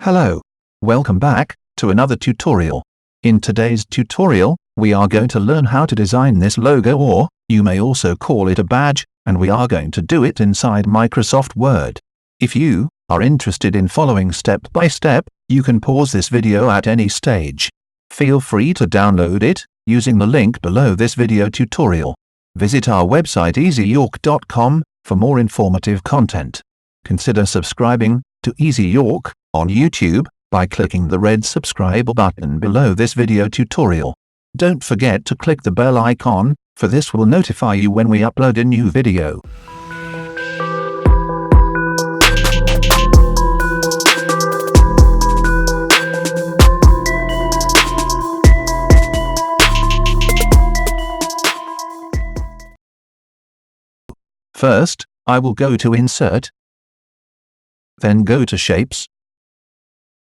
Hello. Welcome back to another tutorial. In today's tutorial, we are going to learn how to design this logo, or you may also call it a badge, and we are going to do it inside Microsoft Word. If you are interested in following step by step, you can pause this video at any stage. Feel free to download it using the link below this video tutorial. Visit our website easyyork.com for more informative content. Consider subscribing to Easy York on YouTube by clicking the red subscribe button below this video tutorial. Don't forget to click the bell icon, for this will notify you when we upload a new video. First, I will go to Insert, then go to Shapes.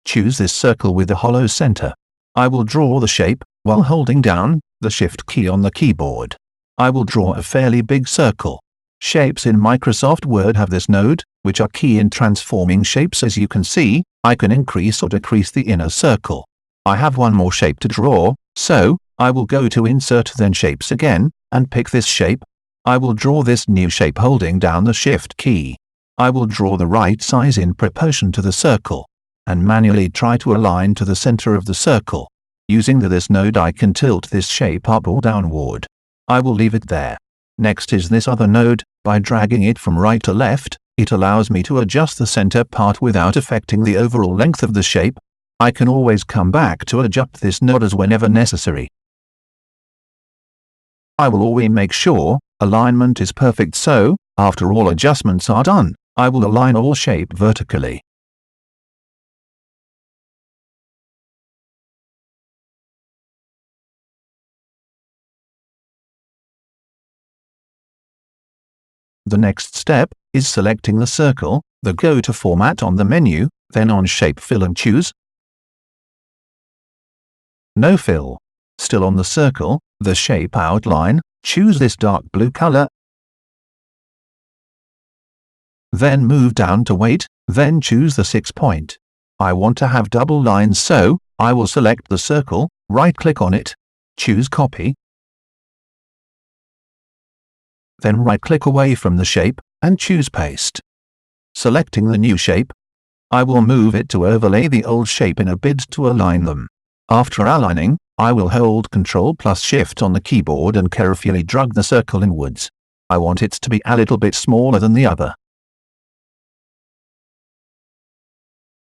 Choose this circle with the hollow center. I will draw the shape while holding down the Shift key on the keyboard. I will draw a fairly big circle. Shapes in Microsoft Word have this node, which are key in transforming shapes. As you can see, I can increase or decrease the inner circle. I have one more shape to draw, so I will go to Insert, then Shapes again, and pick this shape. I will draw this new shape holding down the Shift key. I will draw the right size in proportion to the circle, and manually try to align to the center of the circle. Using this node, I can tilt this shape up or downward. I will leave it there. Next is this other node. By dragging it from right to left, it allows me to adjust the center part without affecting the overall length of the shape. I can always come back to adjust this node as whenever necessary. I will always make sure alignment is perfect, so after all adjustments are done, I will align all shape vertically. The next step is selecting the circle, go to Format on the menu, then on Shape Fill and choose No Fill. Still on the circle, the shape outline, choose this dark blue color. Then move down to Weight, then choose the 6 point. I want to have double lines, so I will select the circle, right-click on it, choose Copy. Then right-click away from the shape, and choose Paste. Selecting the new shape, I will move it to overlay the old shape in a bid to align them. After aligning, I will hold Ctrl+Shift on the keyboard and carefully drag the circle inwards. I want it to be a little bit smaller than the other.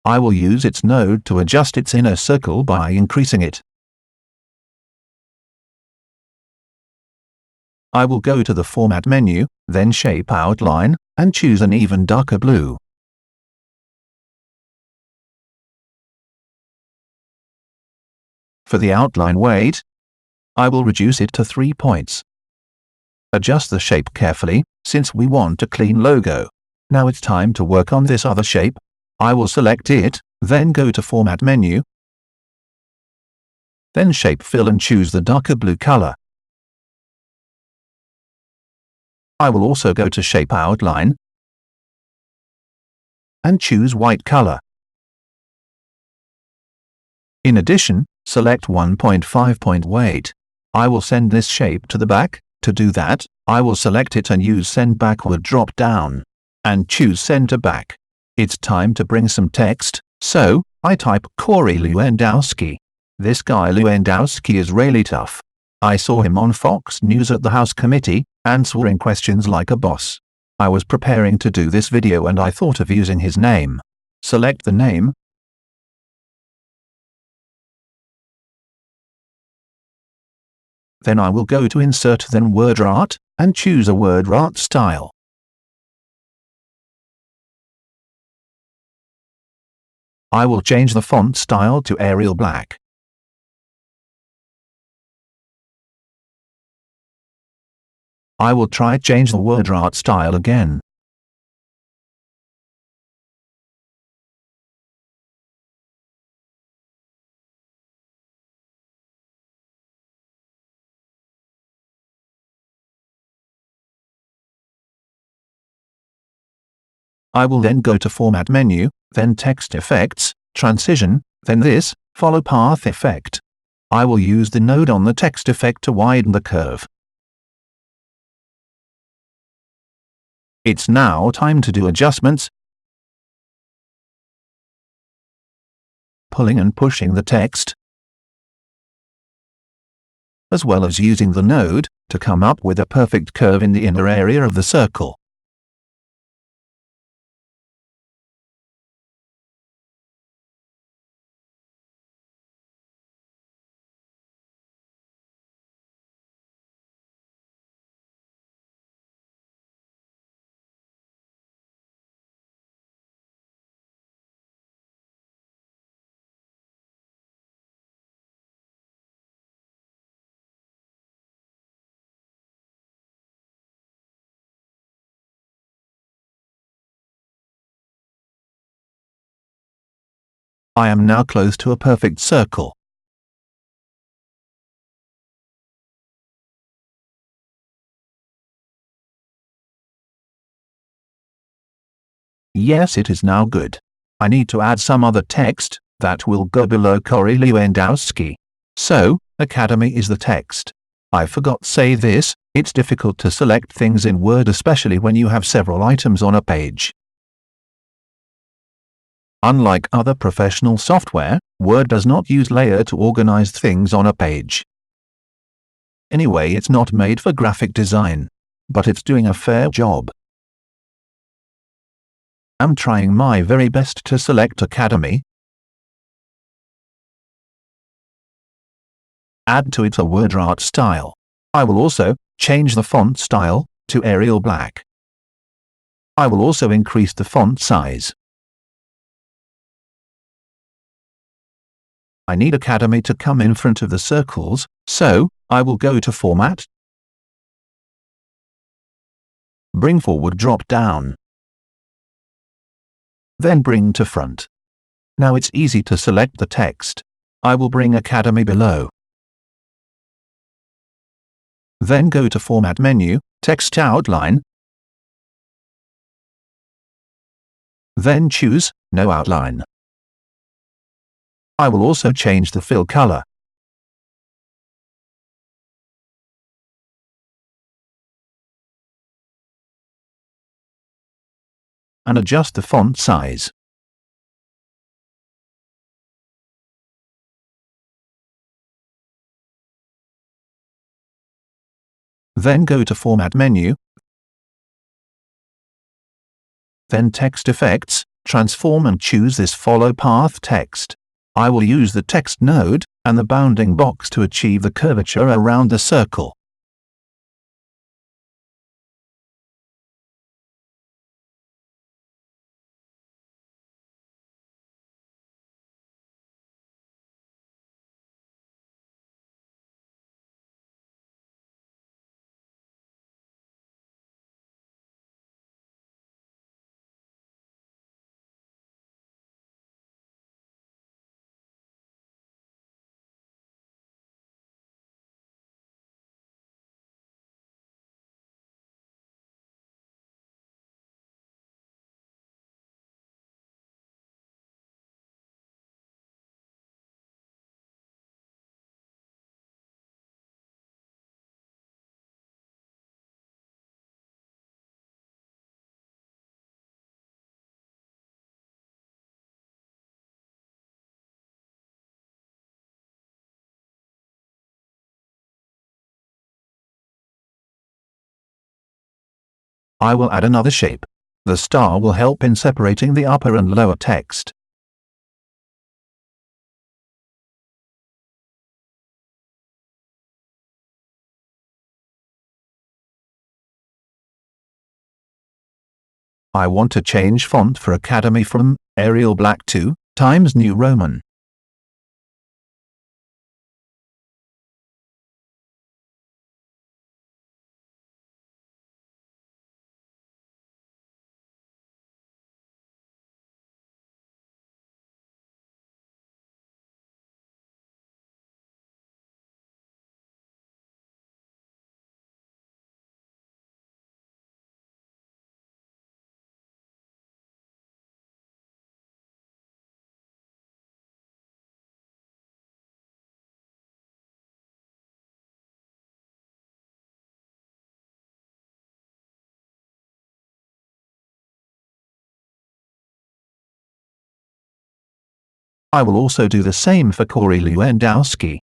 I will use its node to adjust its inner circle by increasing it. I will go to the Format menu, then Shape Outline, and choose an even darker blue. For the outline weight, I will reduce it to 3 points. Adjust the shape carefully, since we want a clean logo. Now it's time to work on this other shape. I will select it, then go to Format menu, then Shape Fill and choose the darker blue color. I will also go to Shape Outline and choose white color. In addition, select 1.5 point weight. I will send this shape to the back. To do that, I will select it and use Send Backward drop down, and choose Send to Back. It's time to bring some text, so I type Corey Lewandowski. This guy Lewandowski is really tough. I saw him on Fox News at the House Committee, answering questions like a boss. I was preparing to do this video and I thought of using his name. Select the name. Then I will go to Insert, then Word Art, and choose a word art style. I will change the font style to Arial Black. I will try change the word art style again. I will then go to Format menu, then Text Effects, transition, then this, follow path effect. I will use the node on the text effect to widen the curve. It's now time to do adjustments, pulling and pushing the text, as well as using the node to come up with a perfect curve in the inner area of the circle. I am now close to a perfect circle. Yes, it is now good. I need to add some other text that will go below Corey Lewandowski. So, Academy is the text. I forgot to say this, it's difficult to select things in Word, especially when you have several items on a page. Unlike other professional software, Word does not use layer to organize things on a page. Anyway, it's not made for graphic design, but it's doing a fair job. I'm trying my very best to select Academy, add to it a word art style. I will also change the font style to Arial black. I will also increase the font size. I need Academy to come in front of the circles, so I will go to Format, Bring Forward drop down, then Bring to Front. Now it's easy to select the text. I will bring Academy below. Then go to Format menu, Text Outline, then choose No Outline. I will also change the fill color. And adjust the font size. Then go to Format menu, then Text Effects, transform and choose this Follow Path text. I will use the text node and the bounding box to achieve the curvature around the circle. I will add another shape. The star will help in separating the upper and lower text. I want to change font for Academy from Arial Black to Times New Roman. I will also do the same for Corey Lewandowski.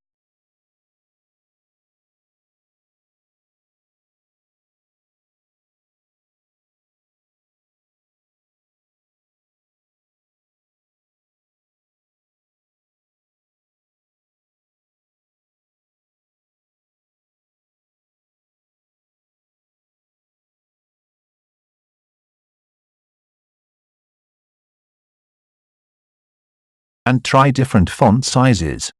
And try different font sizes.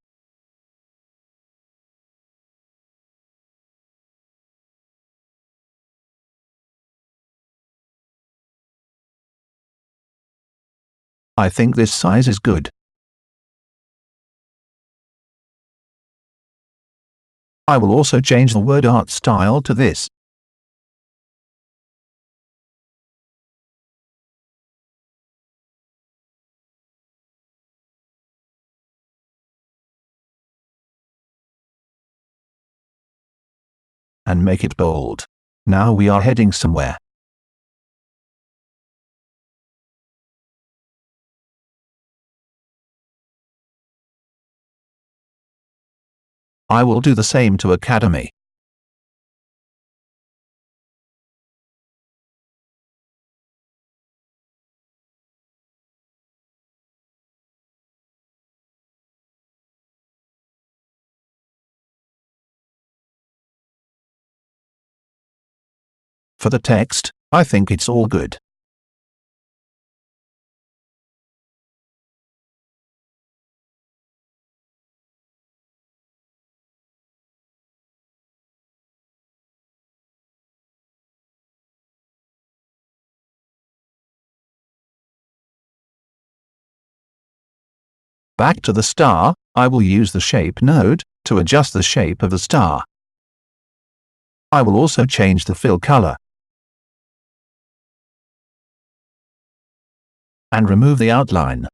I think this size is good. I will also change the word art style to this. And make it bold. Now we are heading somewhere. I will do the same to Academy. For the text, I think it's all good. Back to the star, I will use the shape node to adjust the shape of the star. I will also change the fill color and remove the outline.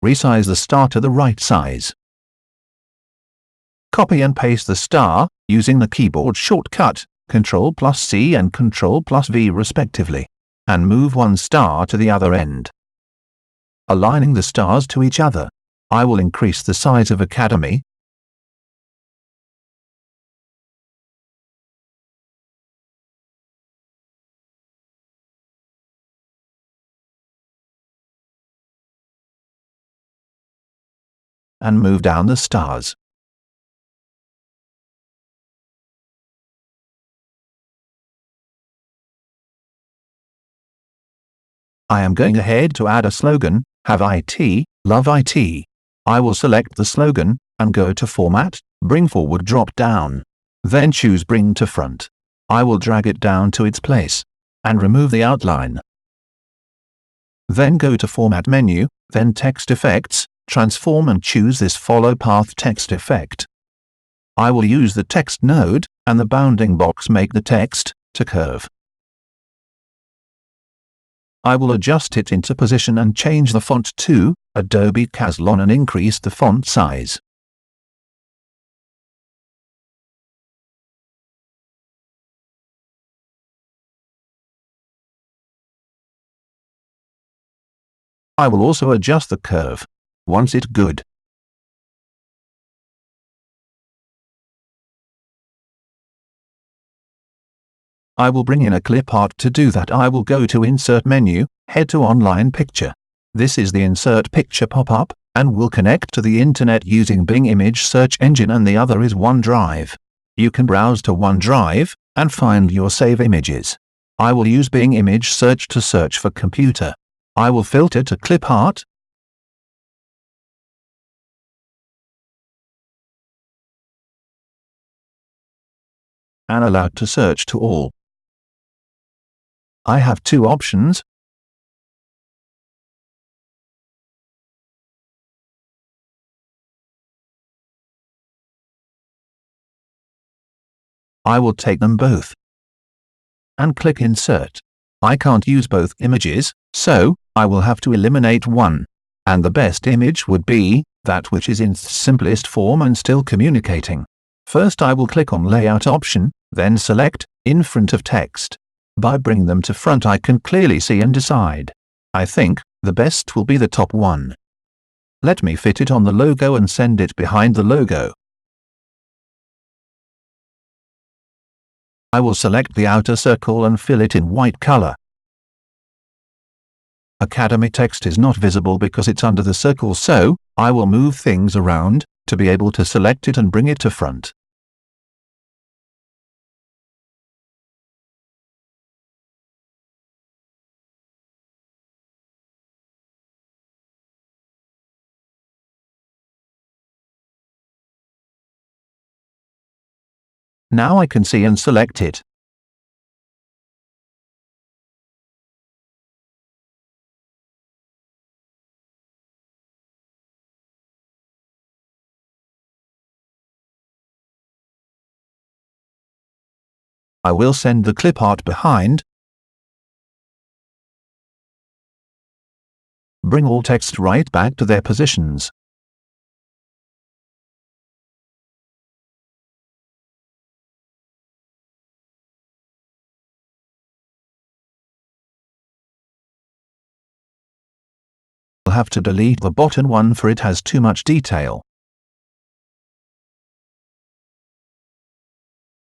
Resize the star to the right size. Copy and paste the star using the keyboard shortcut Ctrl+C and Ctrl+V respectively, and move one star to the other end. Aligning the stars to each other, I will increase the size of Academy. And move down the stars. I am going ahead to add a slogan, Have IT, Love IT. I will select the slogan, and go to Format, Bring Forward drop down. Then choose Bring to Front. I will drag it down to its place, and remove the outline. Then go to Format menu, then Text Effects, Transform and choose this Follow Path text effect. I will use the text node, and the bounding box make the text to curve. I will adjust it into position and change the font to Adobe Caslon and increase the font size. I will also adjust the curve. Once it's good. I will bring in a clip art. To do that, I will go to Insert menu, head to Online Picture. This is the Insert Picture pop-up, and will connect to the internet using Bing Image Search Engine, and the other is OneDrive. You can browse to OneDrive, and find your save images. I will use Bing Image Search to search for computer. I will filter to clip art, and allow to search to all. I have two options. I will take them both and click Insert. I can't use both images, so I will have to eliminate one. And the best image would be that which is in simplest form and still communicating. First I will click on Layout option, then select In Front of Text. By bringing them to front I can clearly see and decide. I think the best will be the top one. Let me fit it on the logo and send it behind the logo. I will select the outer circle and fill it in white color. Academy text is not visible because it's under the circle, so I will move things around to be able to select it and bring it to front. Now I can see and select it. I will send the clip art behind. Bring all text right back to their positions. I'll have to delete the bottom one for it has too much detail.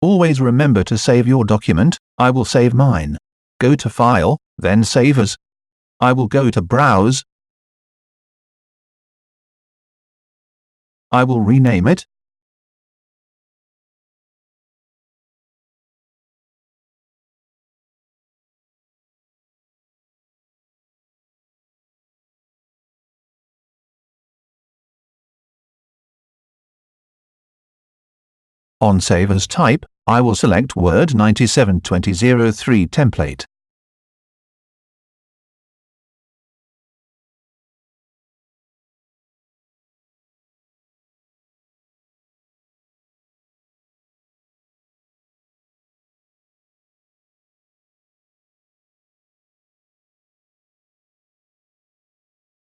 Always remember to save your document. I will save mine. Go to File, then Save As. I will go to Browse. I will rename it. On Save As type, I will select Word 972003 template.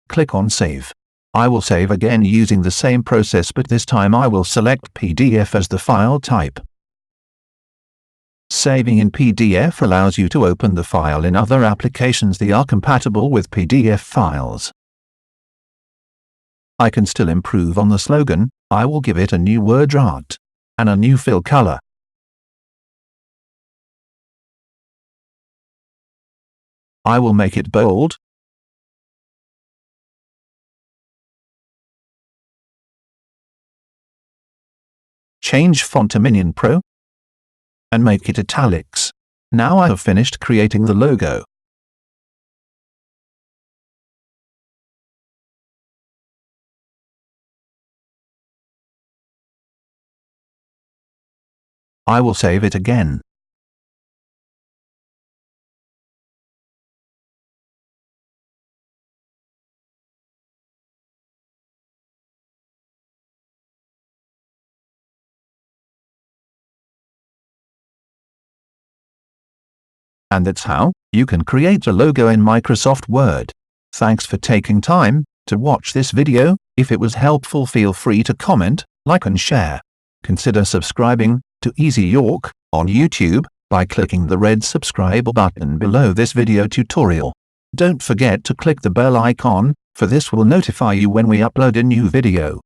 Click on Save. I will save again using the same process, but this time I will select PDF as the file type. Saving in PDF allows you to open the file in other applications that are compatible with PDF files. I can still improve on the slogan. I will give it a new word art and a new fill color. I will make it bold. Change font to Minion Pro and make it italics. Now I have finished creating the logo. I will save it again. And that's how you can create a logo in Microsoft Word. Thanks for taking time to watch this video. If it was helpful, feel free to comment, like and share. Consider subscribing to Easy York on YouTube by clicking the red subscribe button below this video tutorial. Don't forget to click the bell icon, for this will notify you when we upload a new video.